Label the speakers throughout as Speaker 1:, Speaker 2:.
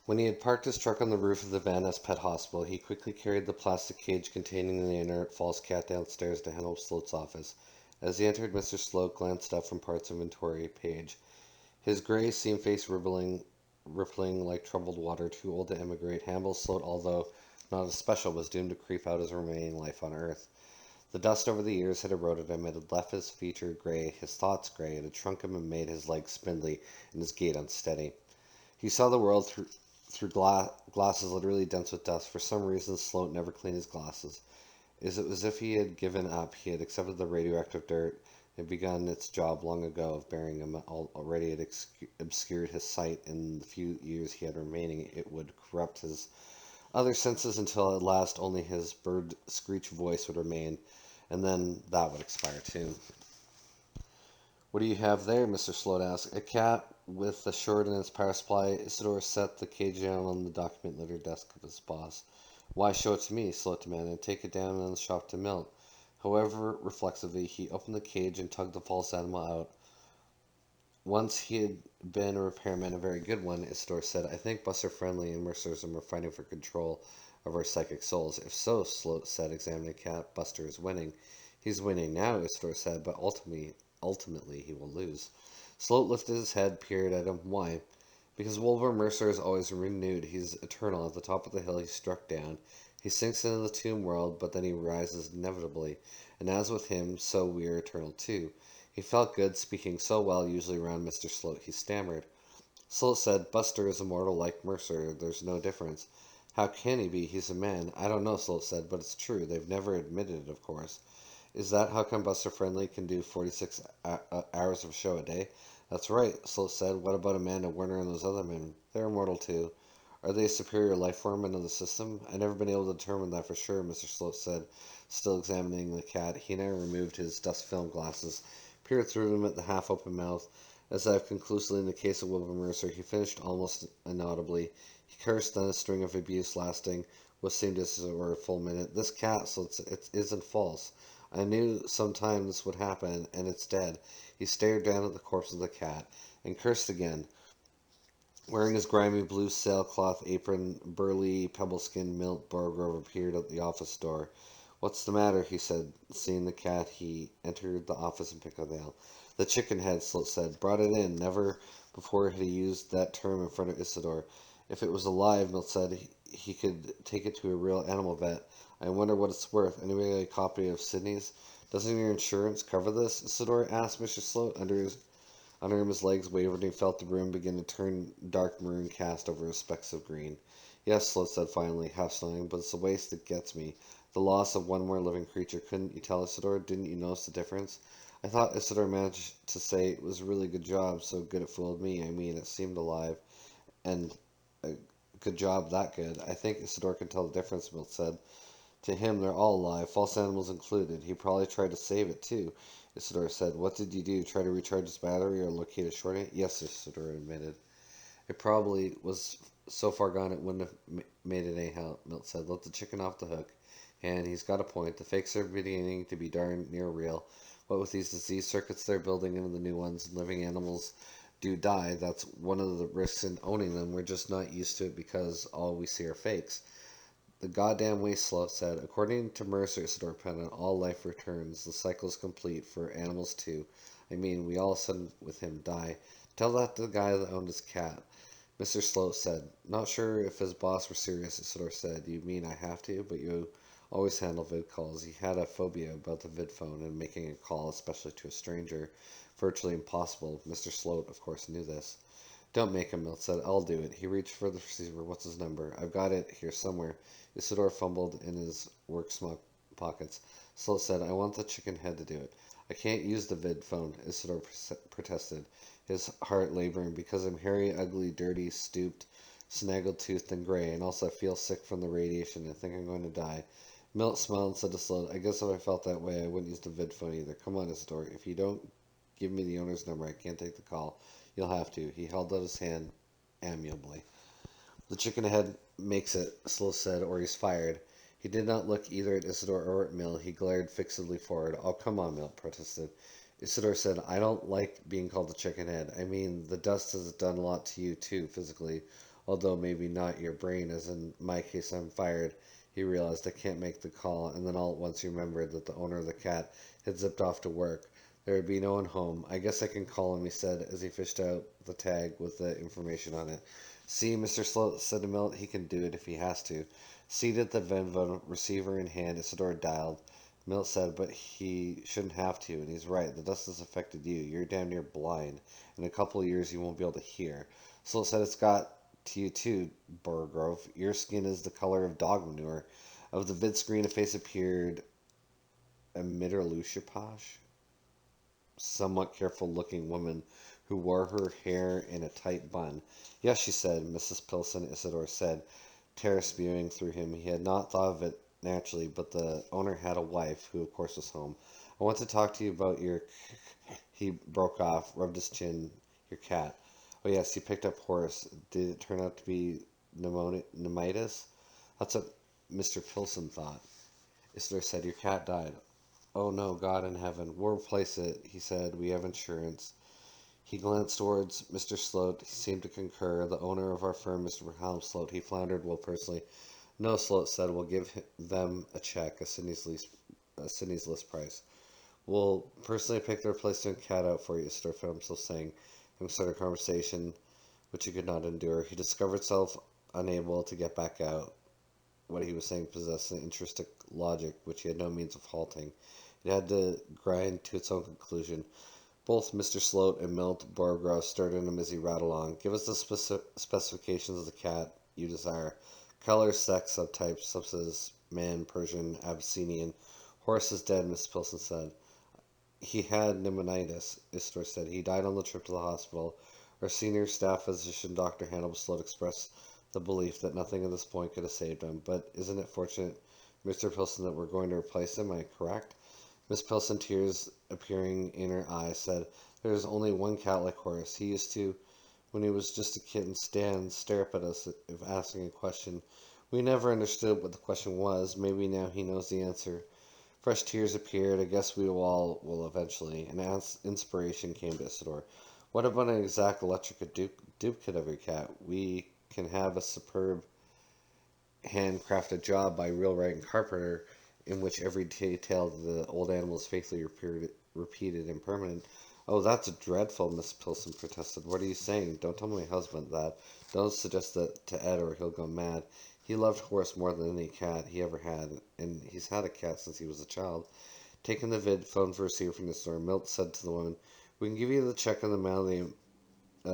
Speaker 1: When he had parked his truck on the roof of the Van Ness Pet Hospital, he quickly carried the plastic cage containing the inert false cat downstairs to Hannibal Sloat's office. As he entered, Mr. Sloak glanced up from parts inventory page, his gray seam face rippling like troubled water, too old to emigrate. Hannibal Sloat, although not as special, was doomed to creep out his remaining life on Earth. The dust over the years had eroded him. It had left his feature gray, his thoughts gray. It had shrunk him and made his legs spindly and his gait unsteady. He saw the world through glasses literally dense with dust. For some reason, Sloat never cleaned his glasses. It was as if he had given up. He had accepted the radioactive dirt and begun its job long ago of burying him. Already it obscured his sight. In the few years he had remaining, it would corrupt his other senses until at last only his bird screech voice would remain, and then that would expire too. "What do you have there?" Mr. Sloat asked. "A cat with a short in its power supply." Isidore set the cage down on the document littered desk of his boss. "Why show it to me?" Sloat demanded. "Take it down in the shop to Milt." However, reflexively, he opened the cage and tugged the false animal out. Once he had been a repairman, a very good one, Isidore said. "I think Buster Friendly and Mercerism are fighting for control of our psychic souls." "If so," Sloat said, examining the cat, "Buster is winning." "He's winning now," Isidore said, "but ultimately he will lose." Sloat lifted his head, peered at him. "Why?" "Because Wilbur Mercer is always renewed. He's eternal. At the top of the hill he struck down. He sinks into the tomb world, but then he rises inevitably. And as with him, so we are eternal too." He felt good, speaking so well, usually around Mr. Sloat. He stammered. Sloat said, "Buster is immortal like Mercer. There's no difference." "How can he be? He's a man." "I don't know," Sloat said, "but it's true. They've never admitted it, of course." "Is that how come Buster Friendly can do 46 hours of show a day?" "That's right," Sloat said. "What about Amanda Werner and those other men?" "They're immortal too." "Are they a superior life form in the system?" "I've never been able to determine that for sure," Mr. Sloat said, still examining the cat. He now removed his dust-film glasses, peered through them at the half-open mouth. "As I've conclusively in the case of Wilbur Mercer," he finished almost inaudibly. He cursed, then a string of abuse lasting what seemed as it were a full minute. "This cat, so it isn't false. I knew sometime this would happen, and it's dead." He stared down at the corpse of the cat, and cursed again. Wearing his grimy blue sailcloth apron, burly, pebble-skinned Milt Bargrove appeared at the office door. "What's the matter?" he said. Seeing the cat, he entered the office and picked up the nail. "The chicken head," Sloat said. "Brought it in." Never before had he used that term in front of Isidore. "If it was alive," Milt said, he could take it to a real animal vet. "I wonder what it's worth. Anybody got a copy of Sydney's?" "Doesn't your insurance cover this?" Isidore asked Mr. Sloat. Under him his legs wavered, and he felt the room begin to turn dark maroon cast over specks of green. "Yes," Sloat said finally, half snoring, "but it's the waste that gets me. The loss of one more living creature. Couldn't you tell, Isidore? Didn't you notice the difference?" "I thought," Isidore managed to say, "it was a really good job, so good it fooled me. I mean, it seemed alive, and a good job that good." "I think Isidore can tell the difference," Milt said. "To him, they're all alive, false animals included. He probably tried to save it, too," Isidore said. "What did you do? Try to recharge his battery or locate a shorting?" "Yes," Isidore admitted. "It probably was so far gone it wouldn't have made it anyhow," Milt said. "Let the chicken off the hook. And he's got a point. The fakes are beginning to be darn near real. What with these disease circuits they're building into the new ones, and living animals do die, that's one of the risks in owning them. We're just not used to it because all we see are fakes." "The goddamn waste," Sloat said. "According to Mercer," Isidore Pennant, "all life returns. The cycle's complete for animals too. I mean, we all sudden with him die. Tell that to the guy that owned his cat." Mr. Sloat said. "Not sure if his boss were serious," Isidore said. "You mean I have to? But you always handle vid calls." He had a phobia about the vid phone and making a call, especially to a stranger. Virtually impossible. Mr. Sloat, of course, knew this. "Don't make him," Milt said. "I'll do it." He reached for the receiver. "What's his number?" "I've got it here somewhere." Isidore fumbled in his work smock pockets. Sloat said, "I want the chicken head to do it." "I can't use the vid phone," Isidore protested, his heart laboring, "because I'm hairy, ugly, dirty, stooped, snaggle-toothed, and gray, and also I feel sick from the radiation and think I'm going to die." Milt smiled and said to Sloat, "I guess if I felt that way, I wouldn't use the vid phone either. Come on, Isidore. If you don't give me the owner's number, I can't take the call. You'll have to." He held out his hand amiably. "The chicken head makes it," Sloat said, "or he's fired." He did not look either at Isidore or at Milt. He glared fixedly forward. "Oh, come on," Milt protested. Isidore said, "I don't like being called the chicken head. I mean, the dust has done a lot to you, too, physically. although maybe not your brain, as in my case, I'm fired. He realized I can't make the call, and then all at once he remembered that the owner of the cat had zipped off to work. There would be no one home. I guess I can call him, he said, as he fished out the tag with the information on it. See, Mr. Sloat, said to Milt, he can do it if he has to. Seated at the Venvo, receiver in hand, Isidore dialed. Milt said, but he shouldn't have to, and he's right. The dust has affected you. You're damn near blind. In a couple of years, you won't be able to hear. Sloat said, it's got to you too, Burgrove. Your skin is the color of dog manure. Of the vid screen, a face appeared. A Mitterlushaposh, somewhat careful-looking woman who wore her hair in a tight bun. Yes, she said, Mrs. Pilson, Isidore said, terror spewing through him. He had not thought of it naturally, but the owner had a wife, who of course was home. I want to talk to you about your... He broke off, rubbed his chin. Your cat. Oh yes, he picked up Horace. Did it turn out to be pneumonitis? That's what Mr. Pilson thought. Isidore said, your cat died. Oh no, God in heaven. We'll replace it, he said. We have insurance. He glanced towards Mr. Sloat. He seemed to concur. The owner of our firm, Mr. Wilhelm Sloat. He floundered. Well, personally, no, Sloat said. We'll give them a check, a Sydney's list price. We'll personally pick the replacement cat out for you, Isidore found himself saying. Having started a conversation which he could not endure. He discovered himself unable to get back out. What he was saying possessed an intrinsic logic which he had no means of halting. It had to grind to its own conclusion. Both Mr. Sloat and Milt Borgrove stared at him as he rattled on. Give us the specifications of the cat you desire. Color, sex, subtypes, such as man, Persian, Abyssinian. Horace is dead, Miss Pilson said. He had pneumonitis, Isidore said. He died on the trip to the hospital. Our senior staff physician, Dr. Hannibal Sloat, expressed the belief that nothing at this point could have saved him. But isn't it fortunate, Mr. Pilson, that we're going to replace him? Am I correct? Miss Pilson, tears appearing in her eyes, said, there is only one cat like Horace. He used to, when he was just a kitten, stare up at us if asking a question. We never understood what the question was. Maybe now he knows the answer. Fresh tears appeared. I guess we all will eventually. An inspiration came to Isidore. What about an exact electric duplicate of your cat? We can have a superb handcrafted job by a real writing carpenter in which every detail of the old animal is faithfully repeated and permanent. Oh, that's dreadful, Miss Pilson protested. What are you saying? Don't tell my husband that. Don't suggest that to Ed or he'll go mad. He loved Horace more than any cat he ever had, and he's had a cat since he was a child. Taking the vid phone for receiver from the store, Milt said to the woman, we can give you the check on the mail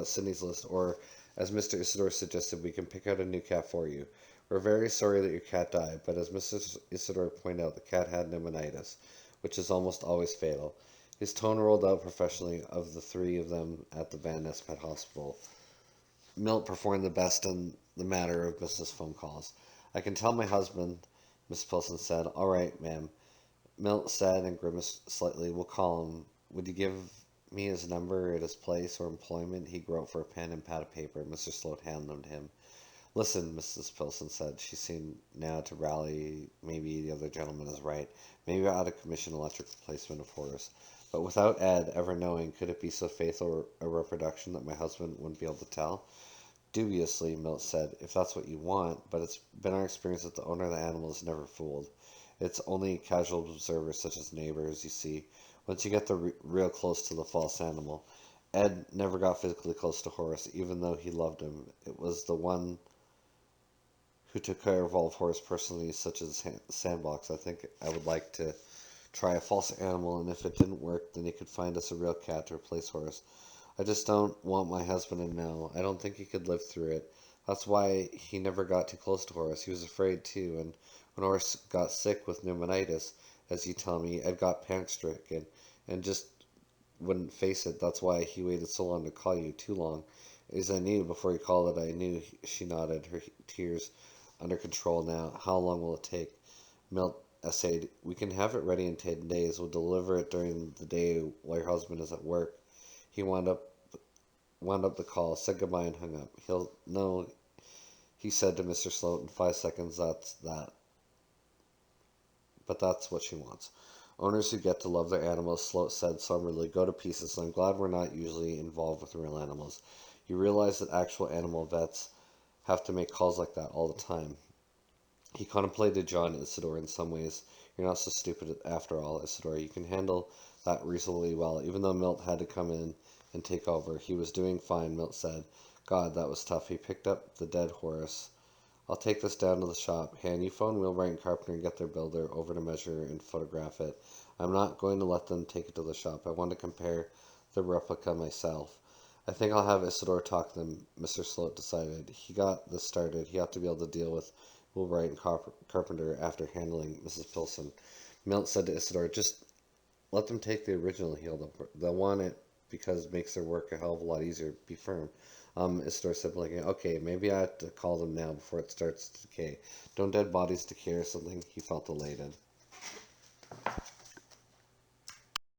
Speaker 1: Sydney's list, or, as Mr. Isidore suggested, we can pick out a new cat for you. We're very sorry that your cat died, but as Mr. Isidore pointed out, the cat had pneumonitis, which is almost always fatal. His tone rolled out professionally of the three of them at the Van Ness Pet Hospital. Milt performed the best in the matter of business phone calls. I can tell my husband, Miss Pilson said. All right, ma'am. Milt said and grimaced slightly. We'll call him. Would you give me his number at his place or employment? He groped for a pen and pad of paper. Mr. Sloat handed them to him. Listen, Mrs. Pilson said. She seemed now to rally. Maybe the other gentleman is right. Maybe I ought to commission electric replacement of Horace. But without Ed ever knowing, could it be so faithful a reproduction that my husband wouldn't be able to tell? Dubiously, Milt said, if that's what you want, but it's been our experience that the owner of the animal is never fooled. It's only casual observers such as neighbors, you see, once you get real close to the false animal. Ed never got physically close to Horace, even though he loved him. It was the one who took care of all of Horace personally, such as Sandbox. I think I would like to try a false animal, and if it didn't work, then he could find us a real cat to replace Horace. I just don't want my husband to know. I don't think he could live through it. That's why he never got too close to Horace. He was afraid, too, and when Horace got sick with pneumonitis, as you tell me, Ed got panic-stricken and just wouldn't face it. That's why he waited so long to call you, too long. As I knew before he called it, I knew, she nodded, her tears under control now. How long will it take? Milt essayed, we can have it ready in 10 days. We'll deliver it during the day while your husband is at work. He wound up the call, said goodbye, and hung up. He'll know, he said to Mr. Sloat in 5 seconds, that's that. But that's what she wants. Owners who get to love their animals, Sloat said somberly, go to pieces. I'm glad we're not usually involved with real animals. You realize that actual animal vets have to make calls like that all the time. He contemplated John Isidore in some ways. You're not so stupid after all, Isidore. You can handle that reasonably well. Even though Milt had to come in and take over, he was doing fine, Milt said. God, that was tough. He picked up the dead horse. I'll take this down to the shop. Han, you phone Wheelwright and Carpenter and get their builder over to measure and photograph it. I'm not going to let them take it to the shop. I want to compare the replica myself. I think I'll have Isidore talk to them, Mr. Sloat decided. He got this started. He ought to be able to deal with Wheelwright and Carpenter after handling Mrs. Pilson. Milt said to Isidore, just let them take the original, he held up. They'll want it because it makes their work a hell of a lot easier. Be firm. Isidore said, blinking, okay, maybe I have to call them now before it starts to decay. Don't dead bodies decay or something? He felt elated.